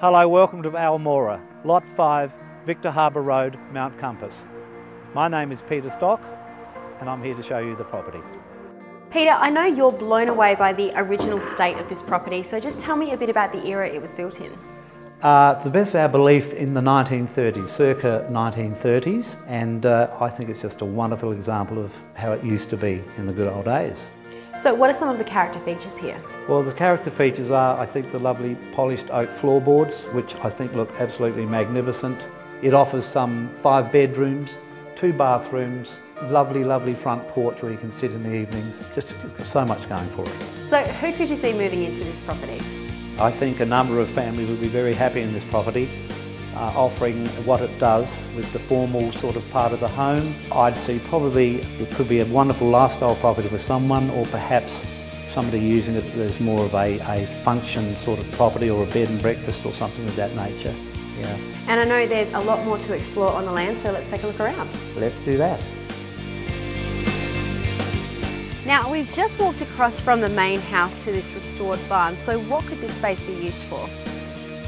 Hello, welcome to Almora, Lot 5, Victor Harbour Road, Mount Compass. My name is Peter Stock and I'm here to show you the property. Peter, I know you're blown away by the original state of this property, so just tell me a bit about the era it was built in. To the best of our belief, in the 1930s, circa 1930s, and I think it's just a wonderful example of how it used to be in the good old days. So what are some of the character features here? Well, the character features are, I think, the lovely polished oak floorboards, which I think look absolutely magnificent. It offers some 5 bedrooms, 2 bathrooms, lovely front porch where you can sit in the evenings. Just so much going for it. So who could you see moving into this property? I think a number of families would be very happy in this property, offering what it does with the formal sort of part of the home. I'd see probably it could be a wonderful lifestyle property for someone, or perhaps somebody using it as more of a function sort of property, or a bed and breakfast or something of that nature. Yeah. And I know there's a lot more to explore on the land, so let's take a look around. Let's do that. Now, we've just walked across from the main house to this restored barn, so what could this space be used for?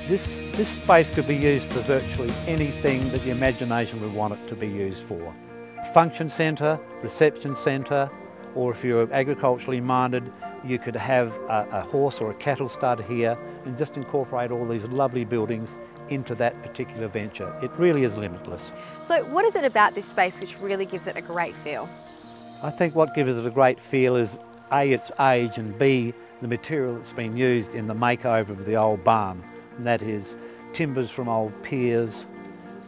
This space could be used for virtually anything that the imagination would want it to be used for. Function centre, reception centre, or if you're agriculturally minded, you could have a horse or a cattle stud here and just incorporate all these lovely buildings into that particular venture. It really is limitless. So what is it about this space which really gives it a great feel? I think what gives it a great feel is A, its age, and B, the material that's been used in the makeover of the old barn. And that is timbers from old piers,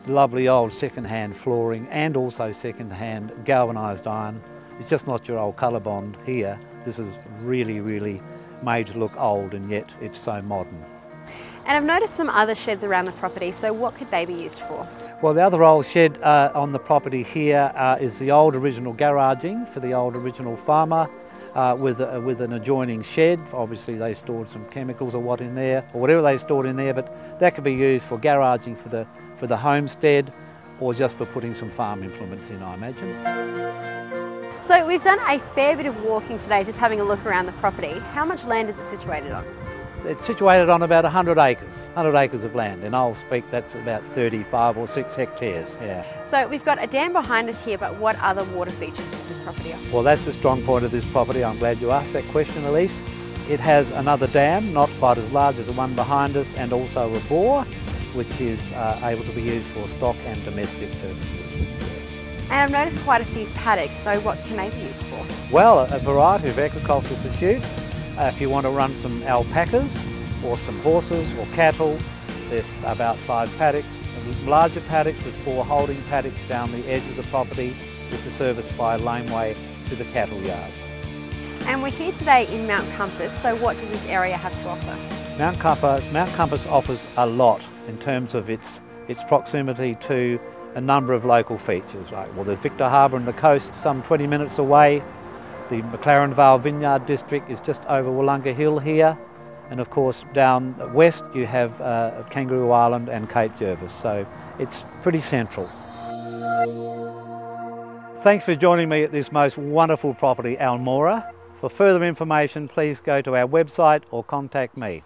lovely old second-hand flooring, and also second-hand galvanised iron. It's just not your old colour-bond here. This is really made to look old, and yet it's so modern. And I've noticed some other sheds around the property, so what could they be used for? Well, the other old shed on the property here is the old original garaging for the old original farmer with an adjoining shed. Obviously they stored some chemicals or what in there, or whatever they stored in there, but that could be used for garaging for the homestead, or just for putting some farm implements in, I imagine. So we've done a fair bit of walking today, just having a look around the property. How much land is it situated on? It's situated on about 100 acres of land. In old speak, that's about 35 or 6 hectares, yeah. So we've got a dam behind us here, but what other water features does this property offer? Well, that's the strong point of this property. I'm glad you asked that question, Elise. It has another dam, not quite as large as the one behind us, and also a bore, which is able to be used for stock and domestic purposes. Yes. And I've noticed quite a few paddocks, so what can they be used for? Well, a variety of agricultural pursuits. If you want to run some alpacas or some horses or cattle, there's about 5 paddocks, larger paddocks with 4 holding paddocks down the edge of the property, which are serviced by a laneway to the cattle yards. And we're here today in Mount Compass, so what does this area have to offer? Mount Compass offers a lot in terms of its proximity to a number of local features. Like, well, there's Victor Harbour and the coast some 20 minutes away. The McLaren Vale Vineyard District is just over Wollonga Hill here, and of course down west you have Kangaroo Island and Cape Jervis, so it's pretty central. Thanks for joining me at this most wonderful property, Almora. For further information, please go to our website or contact me.